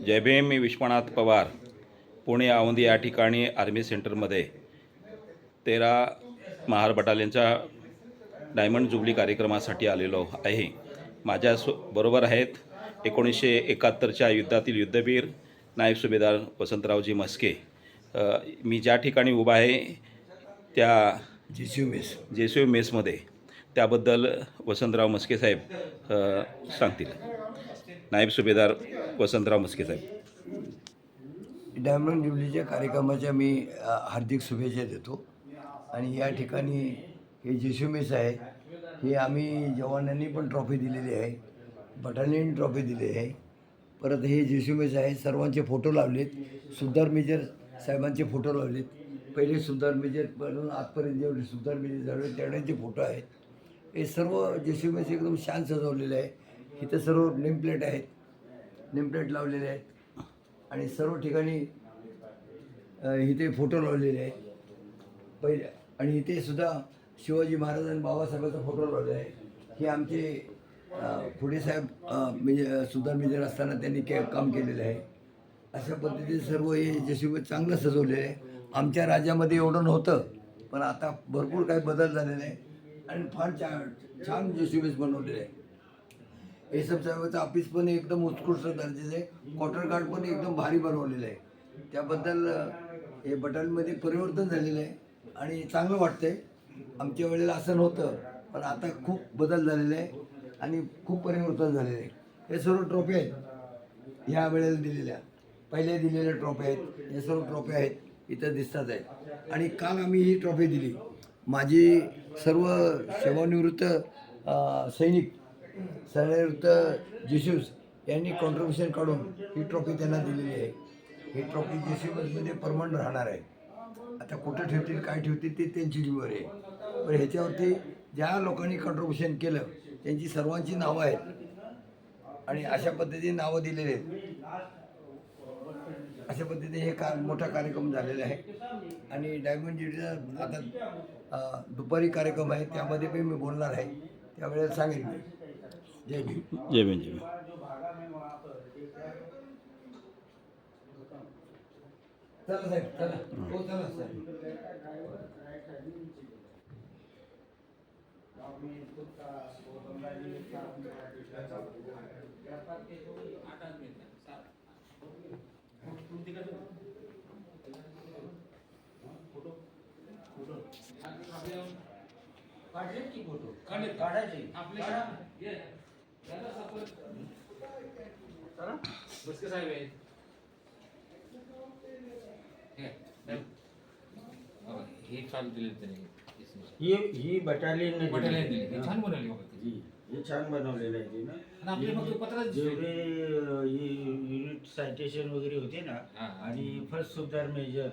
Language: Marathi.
जय भीम. मी विश्वनाथ पवार, पुणे औंधी या ठिकाणी आर्मी सेंटरमध्ये 13 महार बटालियनच्या डायमंड जुबली कार्यक्रमासाठी आलेलो आहे. माझ्या बरोबर आहेत 1971च्या युद्धातील युद्धवीर नायब सुभेदार वसंतरावजी म्हस्के. मी ज्या ठिकाणी उभा आहे त्या जेसीयू मेसमध्ये, त्याबद्दल वसंतराव म्हस्के साहेब सांगतील. नायब सुभेदार वसंतराव म्हस्के साहेब. डायमंड जुबलीच्या कार्यक्रमाच्या मी हार्दिक शुभेच्छा देतो. आणि या ठिकाणी हे जेसीयू मेस आहे, हे आम्ही जवानांनी पण ट्रॉफी दिलेली आहे, बटालियन ट्रॉफी दिली आहे. परत हे जेसीयू मेस आहे, सर्वांचे फोटो लावलेत, सुधार मेजर साहेबांचे फोटो लावलेत. पहिले सुधार मेजरपासून आजपर्यंत जेवढे सुधार मेजर झाले तेवढ्यांचे फोटो आहेत. हे सर्व जेसीयू मेस एकदम छान सजवलेले आहे. इथं सर्व नेमप्लेट आहेत, नेमप्लेट लावलेले आहेत आणि सर्व ठिकाणी इथे फोटो लावलेले आहेत पहिले. आणि इथे सुद्धा शिवाजी महाराज आणि बाबासाहेबांचा फोटो लावलेला आहे. हे आमचे फुले साहेब म्हणजे सुधार मेजर असताना त्यांनी काम केलेलं आहे. अशा पद्धतीने सर्व हे जेसीयू चांगलं सजवलेलं आहे. आमच्या राज्यामध्ये एवढं नव्हतं, पण आता भरपूर काही बदल झालेले आहे आणि फार छान जेसीयू बनवलेलं आहे. एसएफ साहेबांचं ऑफिस पण एकदम उत्कृष्ट दर्जाचं आहे. क्वार्टर गार्ड पण एकदम भारी बनवलेलं आहे. त्याबद्दल हे बटालियनमध्ये परिवर्तन झालेलं आहे आणि चांगलं वाटतंय. आमच्या वेळेला असं नव्हतं, पण आता खूप बदल झालेले आहे आणि खूप परिवर्तन झालेलं आहे. हे सर्व ट्रॉफी आहेत, ह्या वेळेला दिलेल्या, पहिले दिलेल्या ट्रॉफी आहेत. हे सर्व ट्रॉफी आहेत, इथं दिसतात आहेत. आणि काल आम्ही ही ट्रॉफी दिली. माझी सर्व सेवानिवृत्त सैनिक जेसीयूज यांनी कॉन्ट्रीब्युशन काढून ही ट्रॉफी त्यांना दिलेली आहे. ही ट्रॉफी जेसीयूमध्ये परमनंट राहणार आहे. आता कुठं ठेवतील, काय ठेवतील ते त्यांची जीवर आहे. पण ह्याच्यावरती ज्या लोकांनी कॉन्ट्रीब्युशन केलं त्यांची सर्वांची नावं आहेत आणि अशा पद्धतीने नावं दिलेली आहेत. अशा पद्धतीने हे मोठा कार्यक्रम झालेला आहे. आणि डायमंड जुबलीचा आता दुपारी कार्यक्रम आहे, त्यामध्ये पण मी बोलणार आहे, त्यावेळेला सांगेन मी. जय भीम. जय भीम. जय भीम. चला साहेब, चला. हो, चला साहेब. बसके साहेब आहेत. हे चालू दिले त्यांनी, ही बटालियन दिली छान बनवली बाबा ती. हे छान बनवलेलं आहे ना. आणि आपले फक्त पत्रच जेवढे युनिट सायटेशन वगैरे होते ना, हा. आणि फर्स्ट सुधार मेजर